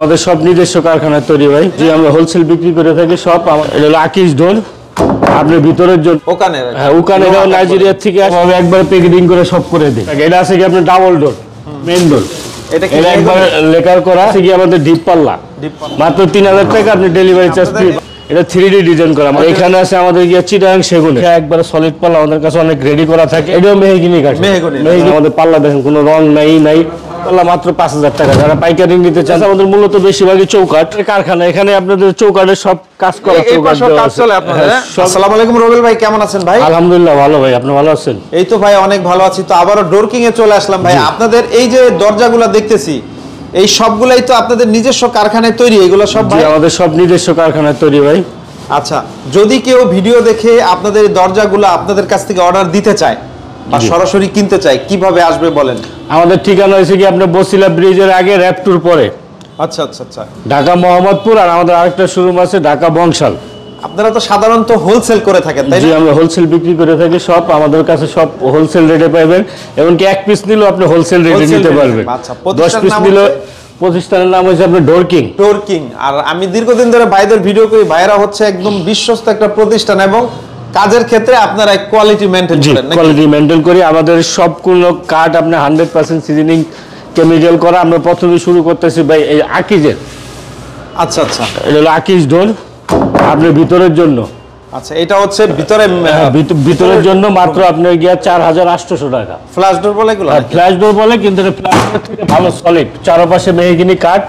আমাদের সব নিজস্ব কারখানায় তৈরি ভাই, যে আমরা হোলসেল বিক্রি করে থাকি সব। এটা হলো আকিজ ডোর, আপনার ভিতরের জন্য ওখানে, হ্যাঁ ওখানে নাইজেরিয়া থেকে একবার প্যাকেজিং করে সব করে দিই। এটা আছে কি আপনার ডাবল ডোর, মেইন ডোর, এটা একবার লেকার করা আছে কি আমাদের ডিপ পাল্লা, মাত্র 3000 টাকা আপনি ডেলিভারি চার্জ ফ্রি। এটা 3D ডিজাইন করা, এখানে আছে আমাদের গিয়ে চিটাগাং সেগুন, একবার সলিড পাল্লা আমাদের কাছে অনেক রেডি করা থাকে। এটাও মেহগিনি কাঠ, মেহগিনি আমাদের পাল্লা দেখেন কোনো রং নাই পাল্লা মাত্র 5000 টাকা। যারা পাইকারি নিতে চান, আমাদের মূলত বেশিরভাগই চৌকাঠ কারখানা, এখানে আপনাদের চৌকাঠের সব কাজ করা। আসসালামু আলাইকুম রবিল ভাই, কেমন আছেন ভাই? আলহামদুলিল্লাহ ভালো ভাই, আপনি ভালো আছেন? এই তো ভাই অনেক ভালো আছি। তো আবারও ডোরকিং এ চলে আসলাম ভাই। আপনাদের এই যে দরজাগুলো দেখতেছি, এই সবগুলাই তো আপনাদের নিজস্ব কারখানায় তৈরি? এগুলো সব ভাই আমাদের সব নিজস্ব কারখানায় তৈরি ভাই। আচ্ছা, যদি কেউ ভিডিও দেখে আপনাদের এই দরজাগুলো আপনাদের কাছ থেকে অর্ডার দিতে চায় বা সরাসরি কিনতে চায়, কিভাবে আসবে বলেন? আমাদের ঠিকানা হয়েছে কি আপনার বসিলা ব্রিজের আগে র্যাপটুর পরে। আচ্ছা আচ্ছা আচ্ছা, ঢাকা মোহাম্মদপুর। আর আমাদের আরেকটা শোরুম আছে ঢাকা বংশাল। আপনারা তো সাধারণত হোলসেল করে থাকেন, তাই না? জি, আমরা হোলসেল বিক্রি করে থাকি সব। আমাদের কাছে সব হোলসেল রেটে পাবেন, এমনকি এক পিস নিলেও আপনি হোলসেল রেটে নিতে পারবেন। আচ্ছা, 10 পিস নিলেও। প্রতিষ্ঠানের নাম হচ্ছে আপনার ডোরকিং। ডোরকিং। আর আমি দীর্ঘদিন ধরে ভাইদের ভিডিও করি, ভাইরা হচ্ছে একদম বিশ্বস্ত একটা প্রতিষ্ঠান এবং কাজের ক্ষেত্রে আপনারা কোয়ালিটি মেইনটেইন করেন। কোয়ালিটি মেইনটেইন করি। আমাদের সবগুলো কাঠ আপনি 100% সিজনিং কেমিক্যাল করা। আমরা প্রথমে শুরু করতেছি ভাই এই আকিজের। আচ্ছা আচ্ছা, এটা হলো আকিজ ডোর, আপনার ভিতরের জন্য। আচ্ছা, এটা হচ্ছে ভিতরের জন্য মাত্র আপনার গিয়া 4800 টাকা। ফ্ল্যাশ ডোর বলে এগুলো? ফ্ল্যাশ ডোর বলে, কিন্তু এটা ফ্ল্যাশ ডোর থেকে ভালো সলিড, চারপাশে মেহগিনি কাঠ,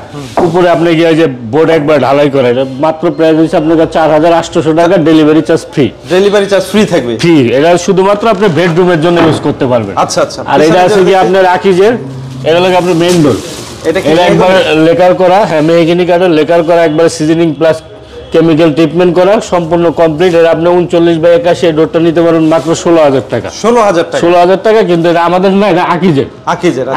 উপরে আপনি গিয়ে যে বোর্ড একবার ঢালাই করে। এটা মাত্র প্রাইস হচ্ছে আপনার 4800 টাকা, delivery charge free. Delivery charge free থাকবে? ফ্রি। এটা শুধুমাত্র আপনি বেডরুমের জন্য ইউজ করতে পারবেন। আচ্ছা আচ্ছা। আর এটা আছে কি আপনার আকিজের, এটা লাগে আপনার মেইন ডোর। এটা একবার লেকার করা, হ্যাঁ মেহগিনি কাঠের লেকার করা, একবার সিজনিং প্লাস কেমিক্যাল ট্রিটমেন্ট করা, সম্পূর্ণ কমপ্লিট। এর আপনি 39/81 এই ডোরটা নিতে পারেন মাত্র 16000 টাকা। 16000 টাকা। কিন্তু এটা আমাদের না, এটা আকিজের,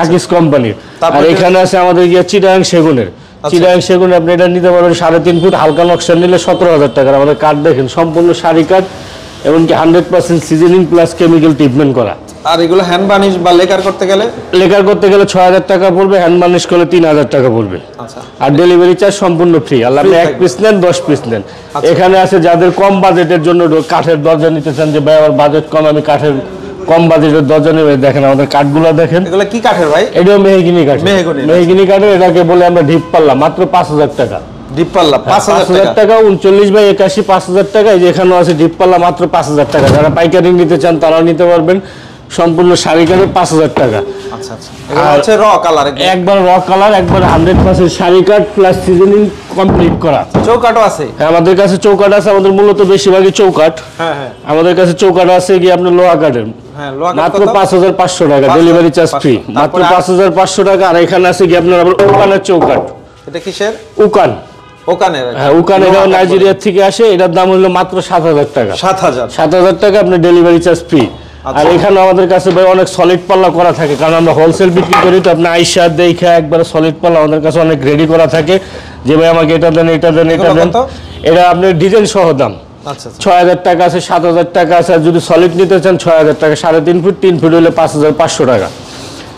আকিজ কোম্পানির। আর এখানে আছে আমাদের গিয়ে চিটাগাং সেগুনের। চিটাগাং সেগুন আপনি এটা নিতে পারবেন 3.5 ফুট, হালকা নকশা নিলে 17000 টাকা। আমাদের কাঠ দেখেন সম্পূর্ণ সারি কাঠ, এমনকি 100% সিজনিং প্লাস কেমিক্যাল ট্রিটমেন্ট করা। আর এগুলো হ্যান্ড বার্নিশ বা লেকার করতে গেলে 6000 টাকা পড়বে, হ্যান্ড বার্নিশ করলে 3000 টাকা পড়বে। আচ্ছা। আর ডেলিভারি চার্জ সম্পূর্ণ ফ্রি। আল্লাহ, আপনি 1 পিস নেন 10 পিস নেন। এখানে আছে যাদের কম বাজেটের জন্য কাঠের দরজা নিতে চান, যে ভাই আমার বাজেট কম, আমি কাঠের কম বাজেটের দরজা নেবে, দেখেন আমাদের কাঠগুলো দেখেন। এগুলো কি কাঠের ভাই? এটাও মেহগিনি কাঠ। মেহগিনি কাঠের, এটাকে বলে আমরা ডিপ পাল্লা, মাত্র 5000 টাকা। ডিপ পাল্লা 5000 টাকা। 39/81 5000 টাকা। এই যে এখানেও আছে ডিপ পাল্লা, মাত্র 5000 টাকা। যারা পাইকারি নিতে চান তারাও নিতে পারবেন, সম্পূর্ণ শাড়ি কাঠে 5000 টাকা। আচ্ছা আচ্ছা। এটা হচ্ছে র কালার, একবার র কালার, একবার 100% শাড়ি কাঠ প্লাস সিজনিং কমপ্লিট করা। চৌকাঠও আছে? হ্যাঁ, আমাদের কাছে চৌকাঠ আছে। আমাদের মূলত বেশিরভাগই চৌকাঠ। হ্যাঁ হ্যাঁ, আমাদের কাছে চৌকাঠ আছে কি আপনার লোহা কাঠের, মাত্র 5500 টাকা, ডেলিভারি চার্জ ফ্রি, মাত্র 5500 টাকা। আর এখানে আছে কি আপনার উকানের চৌকাঠ। এটা কিসের? উকান। ওকানের? হ্যাঁ, উকান। এটা নাইজেরিয়া থেকে আসে। এটার দাম হলো মাত্র 7000 টাকা। 7000 টাকা, আপনার ডেলিভারি চার্জ ফ্রি। আর এখানে আমাদের কাছে ভাই অনেক সলিড পাল্লা করা থাকে, কারণ আমরা হোলসেল বিক্রি করি। তো আপনি আইসা দেখা একবারে সলিড পাল্লা আমাদের কাছে অনেক রেডি করা থাকে, যে ভাই আমাকে এটা দেন, এটা দেন, এটা দেন। এটা আপনার ডিজাইন সহ দাম 6000 টাকা আছে, 7000 টাকা আছে। আর যদি সলিড নিতে চান 6000 টাকা। 3.5 ফুট, 3 ফুট হলে 5500 টাকা।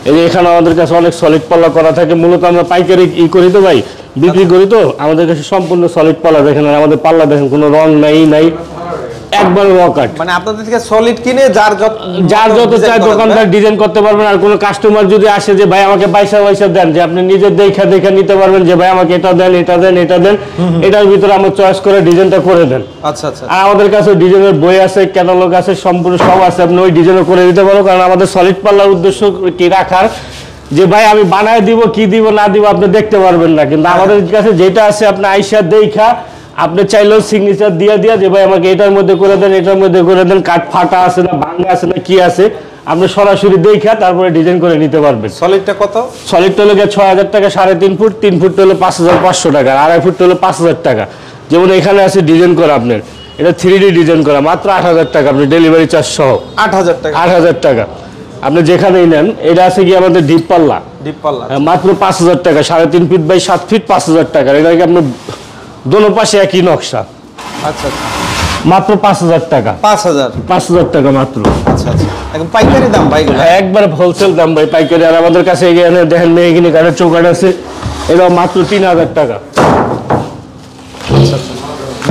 এই যে এখানে আমাদের কাছে অনেক সলিড পাল্লা করা থাকে। মূলত আমরা পাইকারি করি তো ভাই, বিক্রি করি তো, আমাদের কাছে সম্পূর্ণ সলিড পাল্লা দেখেন। আর আমাদের পাল্লা দেখেন কোনো রং নাই, একবার র কাট। মানে আপনাদের থেকে সলিড কিনে যার যত চাই দোকানদার ডিজাইন করতে পারবেন। আর কোনো কাস্টমার যদি আসে যে ভাই আমাকে পয়সা দেন, যে আপনি নিজের দেখে নিতে পারবেন, যে ভাই আমাকে এটা দেন, এটা দেন, এটা দেন, এটার ভিতরে আমরা চয়েস করে ডিজাইনটা করে দেন। আচ্ছা আচ্ছা। আর আমাদের কাছে ডিজাইনের বই আছে, ক্যাটালগ আছে, সম্পূর্ণ সব আছে। আপনি ওই ডিজাইনও করে দিতে পারো, কারণ আমাদের সলিড পাল্লার উদ্দেশ্য কি রাখার, যে ভাই আমি বানায় দিব, কি দিব না দিব আপনি দেখতে পারবেন না। কিন্তু আমাদের কাছে যেটা আছে আপনি আইসা দেখা, আপনি চাইলেও সিগনেচার দিয়ে যে ভাই আমাকে এটার মধ্যে করে দেন, এটার মধ্যে করে দেন, কাঠ ফাটা আছে না, ভাঙা আছে না, কি আছে, আপনি সরাসরি দেখা তারপরে ডিজাইন করে নিতে পারবেন। সলিডটা কত? সলিডটা হলো 6000 টাকা, 3.5 ফুট, 3 ফুট হলো 5500 টাকা, 2.5 ফুট হলো 5000 টাকা। যেমন এখানে আছে ডিজাইন করা আপনার, এটা 3D ডিজাইন করা, মাত্র 8000 টাকা, আপনি ডেলিভারি চার্জ সহ 8000 টাকা। 8000 টাকা আপনি যেখানেই নেন। এটা আছে কি আমাদের ডিপ পাল্লা, মাত্র 5000 টাকা, 3.5 ফিট বাই 7 ফিট, 5000 টাকা। এটা কি আপনার দোনো পাশে একই নকশা। আচ্ছা আচ্ছা, মাত্র 5000 টাকা। 5000 টাকা মাত্র। আচ্ছা আচ্ছা, একদম পাইকারি দাম ভাই? একবার হোলসেল দাম ভাই, পাইকারি। আর আমাদের কাছে এখানে দেখেন মেহগিনি কাঠের চৌকাঠ আছে, এটা মাত্র 3000 টাকা।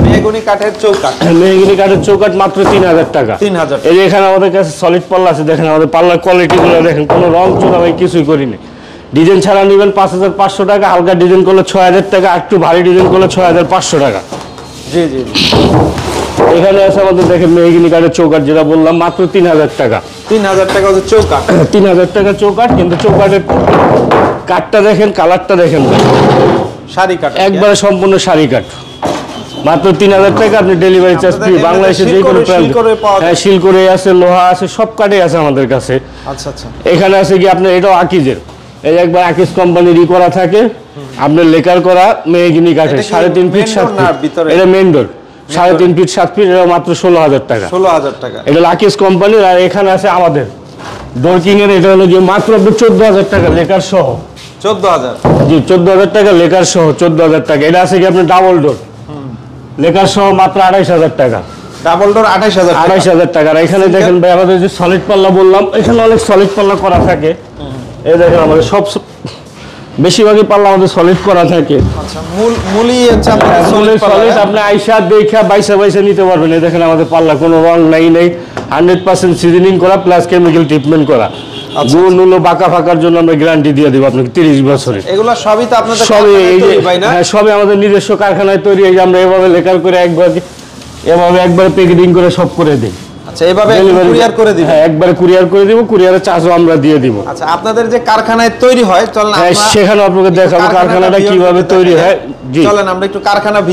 মেহগনি কাঠের চৌকাঠ, মেহগনি কাঠের চৌকাঠ মাত্র 3000 টাকা। 3000। এই যে এখানে আমাদের কাছে সলিড পাল্লা আছে, দেখেন আমাদের পাল্লার কোয়ালিটি গুলো দেখেন, কোনো রং চোরা ভাই কিছুই করিনি। ডিজাইন ছাড়া নেবেন 5500 টাকা, হালকা ডিজাইন করলে 6000 টাকা, একটু ভারী ডিজাইন করলে 6500 টাকা। জি জি। এখানে আছে আমাদের দেখেন মেহগনি কাঠের চৌকাঠ, যেটা বললাম মাত্র 3000 টাকা। 3000 টাকা হচ্ছে চৌকাঠ। 3000 টাকা চৌকাঠ, কিন্তু চৌকাঠের কাঠটা দেখেন, কালারটা দেখেন, শাড়ি কাঠ একবারে সম্পূর্ণ শাড়ি কাঠ। মাত্র 3000 টাকা, আপনি ডেলিভারি চার্জ ফ্রি। বাংলাদেশে যে কোনো হ্যাঁ, শিল করে আছে, লোহা আছে, সব কাঠে আছে আমাদের কাছে। আচ্ছা আচ্ছা। এখানে আছে কি আপনার এটাও আকিজের, এই একবার আকিজ কোম্পানির করা থাকে, আপনার লেকার করা মেহগনি কাঠে 3.5 ফিট 7 ফিট। এটা মেইন ডোর 3.5 ফিট 7 ফিট, এটা মাত্র 16000 টাকা। 16000 টাকা। এটা আকিজ কোম্পানির। আর এখানে আছে আমাদের ডোরকিং এর, এটা হলো গিয়ে মাত্র 14000 টাকা লেকার সহ। 14000? জি, 14000 টাকা লেকার সহ, 14000 টাকা। এটা আছে কি আপনার ডাবল ডোর লেকার সহ, মাত্র 28000 টাকা। ডাবল ডোর 28000 টাকা। 28000 টাকা। আর এখানে দেখেন ভাই আমাদের যে সলিড পাল্লা বললাম, এখানে অনেক সলিড পাল্লা করা থাকে। এই দেখেন আমাদের সব বেশিরভাগই পাল্লা আমাদের সলিড করা থাকে। আচ্ছা, মূলই হচ্ছে আপনাদের সলিড পাল্লা। সলিড আপনি আইসা দেখা বাইসা নিতে পারবেন। এই দেখেন আমাদের পাল্লা কোনো রং নাই, 100% সিজনিং করা প্লাস কেমিক্যাল ট্রিটমেন্ট করা। গুণ হলো বাঁকা ফাঁকার জন্য আমরা গ্যারান্টি দিয়ে দেব আপনাকে 30 বছরের। এগুলো সবই তো আপনাদের সবই কারখানায় তৈরি, ভাই না? হ্যাঁ, সবই আমাদের নিজস্ব কারখানায় তৈরি। এই যে আমরা এভাবে লেকার করে এভাবে একবার প্যাকেজিং করে সব করে দিই। আচ্ছা, এভাবে কুরিয়ার করে দিবেন? হ্যাঁ, একবারে কুরিয়ার করে দিব, কুরিয়ারের চার্জও আমরা দিয়ে দিব। আচ্ছা, আপনাদের যে কারখানায় তৈরি হয়, চলেন হ্যাঁ, সেখানে আপনাকে দেখাবো কারখানাটা কিভাবে তৈরি হয়। জি, চলেন আমরা একটু কারখানা ভিজিট